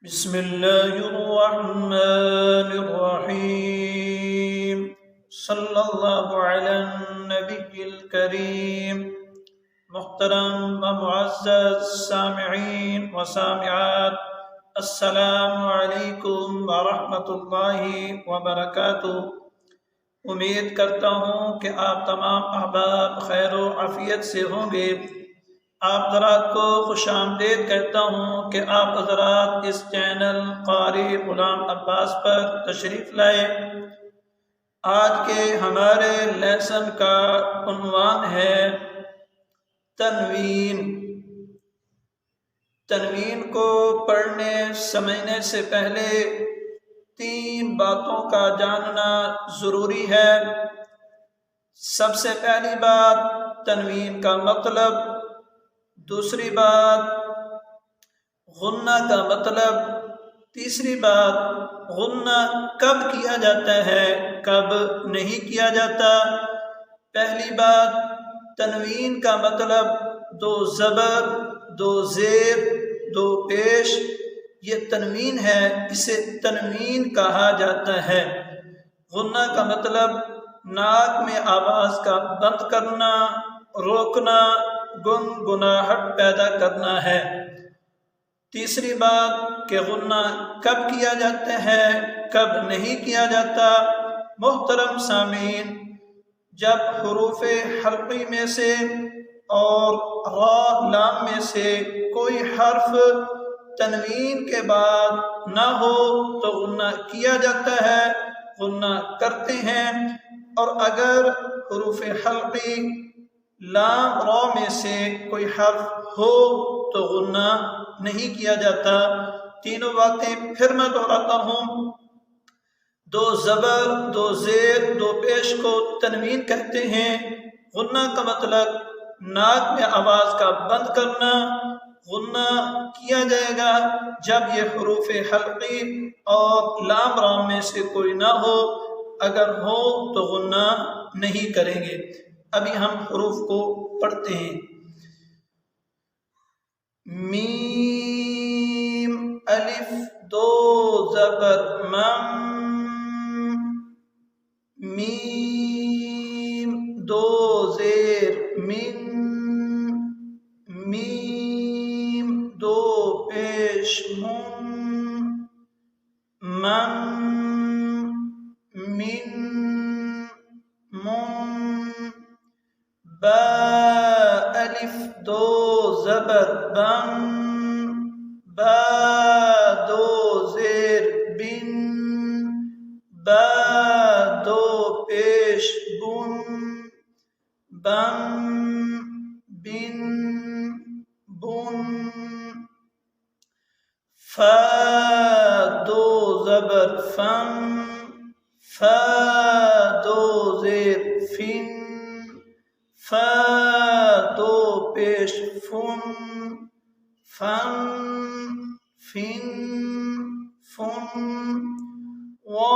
बिस्मिल्लाहिर्रहमानिर्रहीम सल्लल्लाहु अला नबिय्यिल करीम। मुहतरम व मुअज़्ज़ज़ सामिईन व सामिआत, अस्सलामु अलैकुम व रहमतुल्लाहि व बरकातुहू। उम्मीद करता हूँ कि आप तमाम अहबाब खैर व आफियत से होंगे। आप हज़रात को खुशामदीद कहता हूँ कि आप हज़रात इस चैनल क़ारी ग़ुलाम अब्बास पर तशरीफ़ लाए। आज के हमारे लेसन का उन्वान है तनवीन। तनवीन को पढ़ने समझने से पहले तीन बातों का जानना ज़रूरी है। सबसे पहली बात तनवीन का मतलब, दूसरी बात गुन्ना का मतलब, तीसरी बात गुन्ना कब किया जाता है कब नहीं किया जाता। पहली बात तनवीन का मतलब दो ज़बर, दो ज़ेर, दो पेश, ये तनवीन है, इसे तनवीन कहा जाता है। गुन्ना का मतलब नाक में आवाज़ का बंद करना, रोकना, गुनगुनाहट पैदा करना है। तीसरी बात कि गुन्ना कब किया जाता है कब नहीं किया जाता। मोहतरम सामीन, जब हुरूफ़े हल्क़ी में से और रा लाम में से कोई हर्फ तनवीन के बाद ना हो तो गुन्ना किया जाता है, गुन्ना करते हैं। और अगर हुरूफ़े हल्क़ी लाम रा में से कोई हर्फ हो तो गुन्ना नहीं किया जाता। तीनों बातें फिर मैं दोहराता हूँ। दो ज़बर, दो ज़ेर, दो पेश को तनवीन कहते हैं। गुन्ना का मतलब नाक में आवाज़ का बंद करना। गुन्ना किया जाएगा जब ये हुरूफ़े हल्क़ी और लाम राम में से कोई ना हो, अगर हो तो गुन्ना नहीं करेंगे। अभी हम हुरूफ को पढ़ते हैं। मीम अलिफ दो ज़बर मम, मीम दो ज़ेर मिन, मीम दो पेश मुन, मम मिन मुन, बा अलिफ दो ज़बर बम, बा दो ज़ेर बिन, बा दो पेश बुन, बम बिन बुन, फा दो ज़बर फम, फा दो ज़ेर फिन, फा दो पेश फुन, फम फिन फुन, वा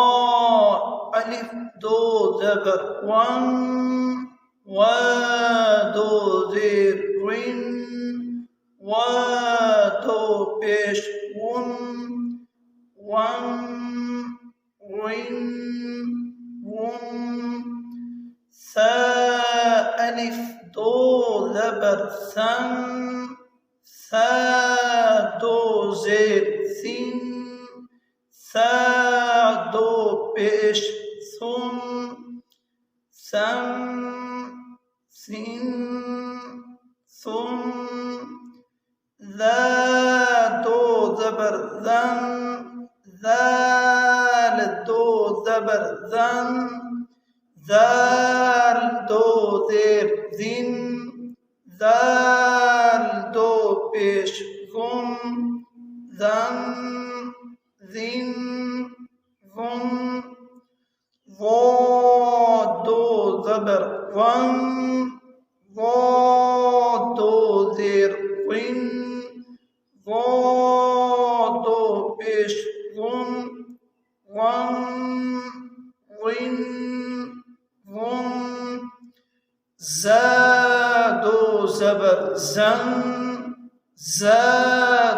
अलिफ दो ज़बर वन, वा दो ज़ेर रिन, वा दो पेश उन, वन रिन उन, सा अलिफ दो ज़बर सम, सा दो ज़ेर सिन, सा दो पेश सुन, सम सिन सुन, ज़ा दो ज़बर ज़न, ज़ाल दो ज़बर ज़न, ज़ाल दो ज़ेर ज़िन, ज़ाल दो पेश ज़ुन, ज़न ज़िन ज़ुन, वो दो ज़बर वन, वो दो ज़ेर विन, वो दो पेश ज़ुन, वन विन वन, ज़ा दो ज़बर ज़न, ज़ा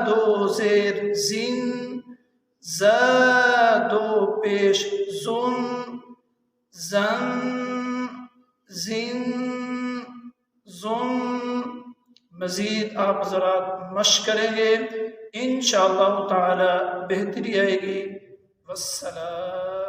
दो ज़ेर ज़िन, ज़दो पेश ज़ुन ज़न ज़िन ज़ुन। मज़ीद आप ज़रा मश्क करेंगे, इंशाअल्लाह ताला बेहतरी आएगी। वस्सलाम।